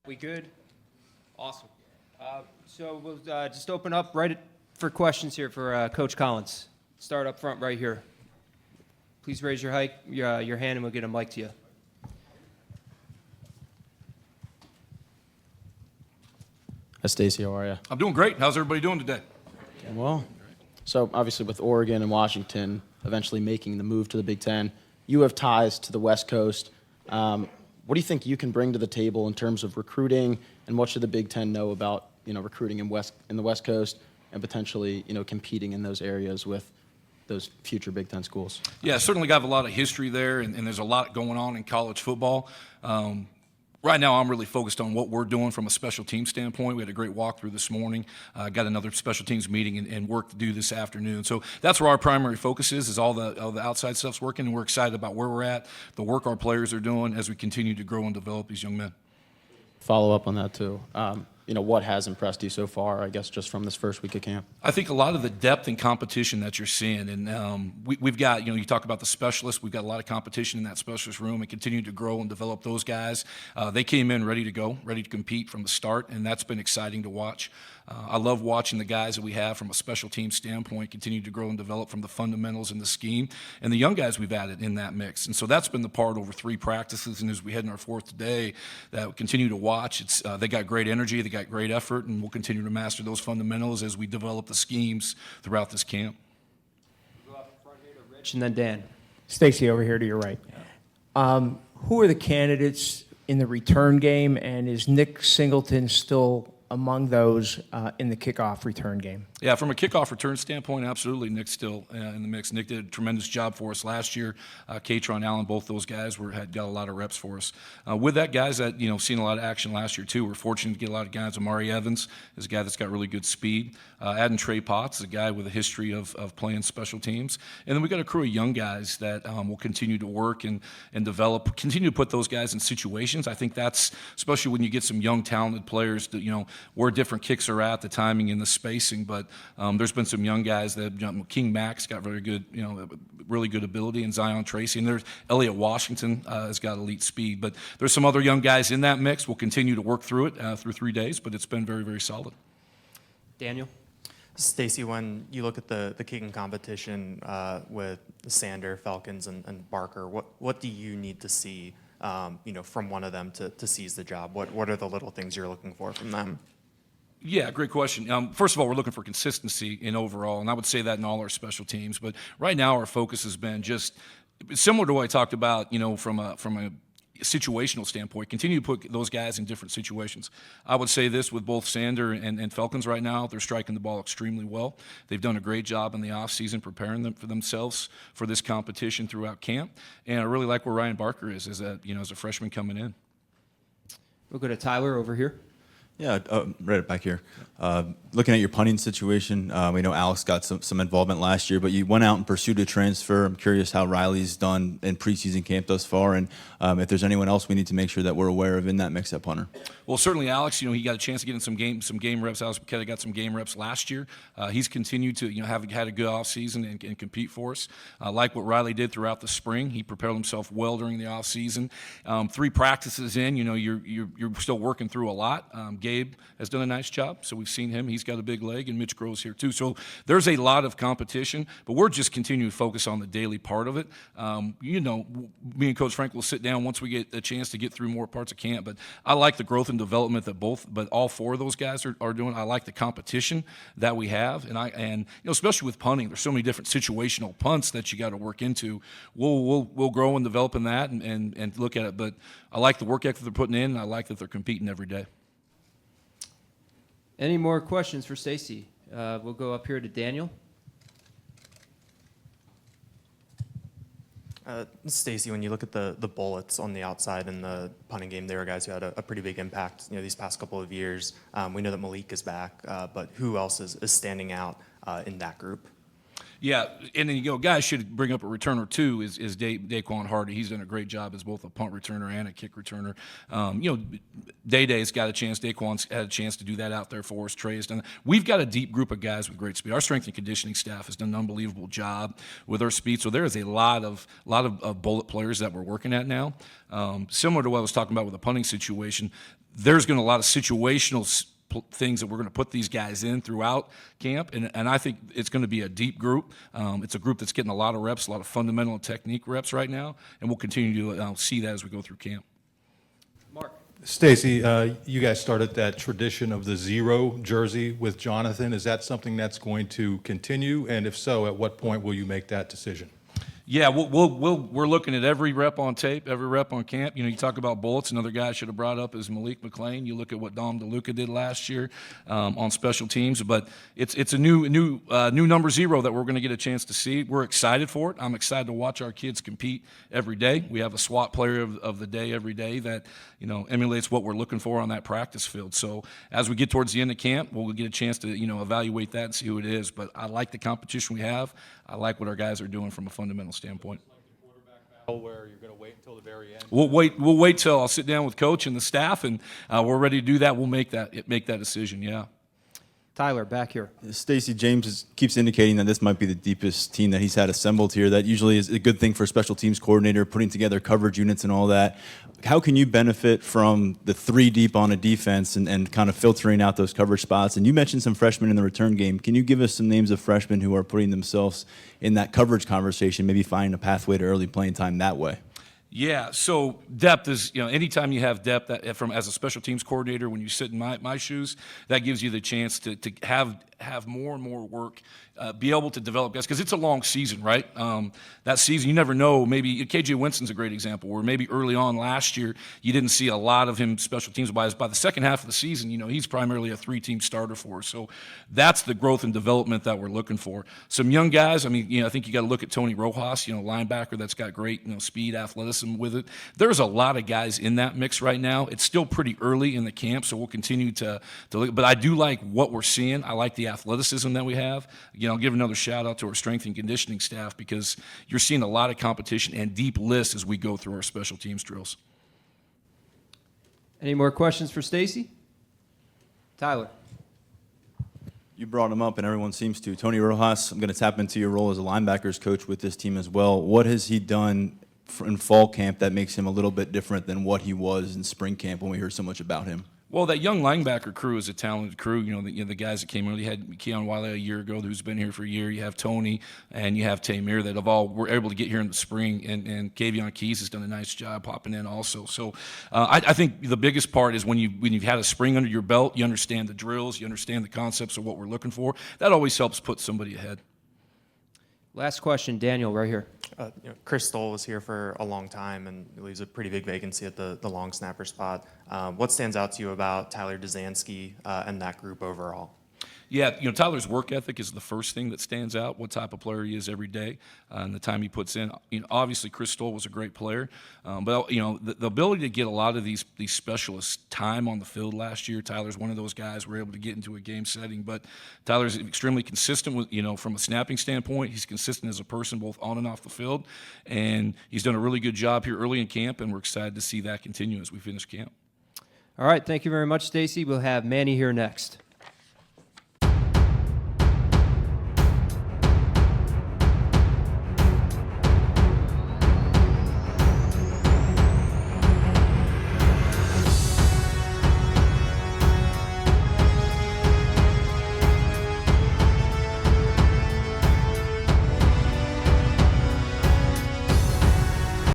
We good? Awesome. So we'll just open up for questions here for Coach Collins. Start up front right here. Please raise your hand and we'll get a mic to you. Hi, Stacy. How are you? I'm doing great. How's everybody doing today? Well, so obviously with Oregon and Washington eventually making the move to the Big Ten, you have ties to the West Coast. What do you think you can bring to the table in terms of recruiting, and what should the Big Ten know about recruiting in the West Coast and potentially competing in those areas with those future Big Ten schools? Yeah, certainly got a lot of history there, and there's a lot going on in college football. Right now, I'm really focused on what we're doing from a special team standpoint. We had a great walkthrough this morning. Got another special teams meeting and work to do this afternoon. So that's where our primary focus is all the outside stuff's working, and we're excited about where we're at, the work our players are doing as we continue to grow and develop these young men. Follow up on that too. What has impressed you so far, I guess, just from this first week of camp? I think a lot of the depth and competition that you're seeing, and we've got, you talk about the specialists, we've got a lot of competition in that specialist room and continue to grow and develop those guys. They came in ready to go, ready to compete from the start, and that's been exciting to watch. I love watching the guys that we have from a special team standpoint continue to grow and develop from the fundamentals and the scheme, and the young guys we've added in that mix. And so that's been the part over 3 practices, and as we head in our 4th today, that we continue to watch. They got great energy, they got great effort, and we'll continue to master those fundamentals as we develop the schemes throughout this camp. We'll go up in front here to Rich and then Dan. Stacy, over here to your right. Who are the candidates in the return game, and is Nick Singleton still among those in the kickoff return game? Yeah, from a kickoff return standpoint, absolutely, Nick's still in the mix. Nick did a tremendous job for us last year. Katron Allen, both those guys had got a lot of reps for us. With that, guys that seen a lot of action last year too. We're fortunate to get a lot of guys. Amari Evans is a guy that's got really good speed. Adding Trey Potts is a guy with a history of playing special teams. And then we got a crew of young guys that will continue to work and develop, continue to put those guys in situations. I think that's, especially when you get some young, talented players that, where different kicks are at, the timing and the spacing. But there's been some young guys that King Max got very good, really good ability, and Zion Tracy. And there's Elliott Washington has got elite speed. But there's some other young guys in that mix. We'll continue to work through it through 3 days, but it's been very, very solid. Daniel? Stacy, when you look at the kicking competition with Sander, Falcons, and Barker, what do you need to see from one of them to seize the job? What are the little things you're looking for from them? Yeah, great question. First of all, we're looking for consistency in overall, and I would say that in all our special teams. But right now, our focus has been just similar to what I talked about, from a situational standpoint, continue to put those guys in different situations. I would say this with both Sander and Falcons right now, they're striking the ball extremely well. They've done a great job in the offseason preparing them for themselves for this competition throughout camp. And I really like where Ryan Barker is as a freshman coming in. We'll go to Tyler over here. Yeah, right back here. Looking at your punting situation, we know Alex got some involvement last year, but you went out and pursued a transfer. I'm curious how Riley's done in preseason camp thus far, and if there's anyone else we need to make sure that we're aware of in that mix at punter. Well, certainly Alex, he got a chance to get in some game reps. Alex Buchetta got some game reps last year. He's continued to have had a good offseason and compete for us. Like what Riley did throughout the spring, he prepared himself well during the offseason. 3 practices in, you're still working through a lot. Gabe has done a nice job, so we've seen him. He's got a big leg, and Mitch Grove's here too. So there's a lot of competition, but we're just continuing to focus on the daily part of it. Me and Coach Frank will sit down once we get a chance to get through more parts of camp, but I like the growth and development that all 4 of those guys are doing. I like the competition that we have, and especially with punting, there's so many different situational punts that you got to work into. We'll grow and develop in that and look at it, but I like the work ethic they're putting in, and I like that they're competing every day. Any more questions for Stacy? We'll go up here to Daniel. Stacy, when you look at the bullets on the outside in the punting game, there are guys who had a pretty big impact these past couple of years. We know that Malik is back, but who else is standing out in that group? Yeah, and then guys should bring up a returner too. Is Daquan Hardy? He's done a great job as both a punt returner and a kick returner. Day-Day's got a chance. Daquan's had a chance to do that out there for us. Trey's done. We've got a deep group of guys with great speed. Our strength and conditioning staff has done an unbelievable job with our speed. So there is a lot of bullet players that we're working at now. Similar to what I was talking about with the punting situation, there's going to be a lot of situational things that we're going to put these guys in throughout camp, and I think it's going to be a deep group. It's a group that's getting a lot of reps, a lot of fundamental and technique reps right now, and we'll continue to see that as we go through camp. Mark. Stacy, you guys started that tradition of the 0 jersey with Jonathan. Is that something that's going to continue? And if so, at what point will you make that decision? Yeah, we're looking at every rep on tape, every rep on camp. You talk about bullets. Another guy I should have brought up is Malik McClain. You look at what Dom DeLuca did last year on special teams, but it's a new number 0 that we're going to get a chance to see. We're excited for it. I'm excited to watch our kids compete every day. We have a SWAT player of the day every day that emulates what we're looking for on that practice field. So as we get towards the end of camp, we'll get a chance to evaluate that and see who it is. But I like the competition we have. I like what our guys are doing from a fundamental standpoint. Where you're going to wait until the very end? We'll wait till I'll sit down with coach and the staff, and we're ready to do that. We'll make that decision. Yeah. Tyler, back here. Stacy, James keeps indicating that this might be the deepest team that he's had assembled here. That usually is a good thing for a special teams coordinator, putting together coverage units and all that. How can you benefit from the 3 deep on a defense and kind of filtering out those coverage spots? And you mentioned some freshmen in the return game. Can you give us some names of freshmen who are putting themselves in that coverage conversation, maybe finding a pathway to early playing time that way? Yeah, so depth is, anytime you have depth as a special teams coordinator, when you sit in my shoes, that gives you the chance to have more and more work, be able to develop guys, because it's a long season, right? That season, you never know. Maybe KJ Winston's a great example, where maybe early on last year, you didn't see a lot of him special teams. By the second half of the season, he's primarily a 3-team starter for us. So that's the growth and development that we're looking for. Some young guys, I think you got to look at Tony Rojas, linebacker that's got great, speed, athleticism with it. There's a lot of guys in that mix right now. It's still pretty early in the camp, so we'll continue to look. But I do like what we're seeing. I like the athleticism that we have. I'll give another shout out to our strength and conditioning staff, because you're seeing a lot of competition and deep lists as we go through our special teams drills. Any more questions for Stacy? Tyler. You brought him up, and everyone seems to. Tony Rojas, I'm going to tap into your role as a linebackers coach with this team as well. What has he done in fall camp that makes him a little bit different than what he was in spring camp when we heard so much about him? Well, that young linebacker crew is a talented crew. The guys that came in, you had Keon Wiley a year ago, who's been here for a year. You have Tony, and you have Tamir that were able to get here in the spring. And Gavion Keys has done a nice job popping in also. So I think the biggest part is when you've had a spring under your belt, you understand the drills, you understand the concepts of what we're looking for. That always helps put somebody ahead. Last question, Daniel, right here. Chris Stoll was here for a long time and leaves a pretty big vacancy at the long snapper spot. What stands out to you about Tyler Dzansky and that group overall? Yeah, Tyler's work ethic is the first thing that stands out, what type of player he is every day and the time he puts in. Obviously, Chris Stoll was a great player, but the ability to get a lot of these specialists time on the field last year, Tyler's one of those guys we're able to get into a game setting, but Tyler's extremely consistent with, from a snapping standpoint. He's consistent as a person both on and off the field, and he's done a really good job here early in camp, and we're excited to see that continue as we finish camp. All right, thank you very much, Stacy. We'll have Manny here next.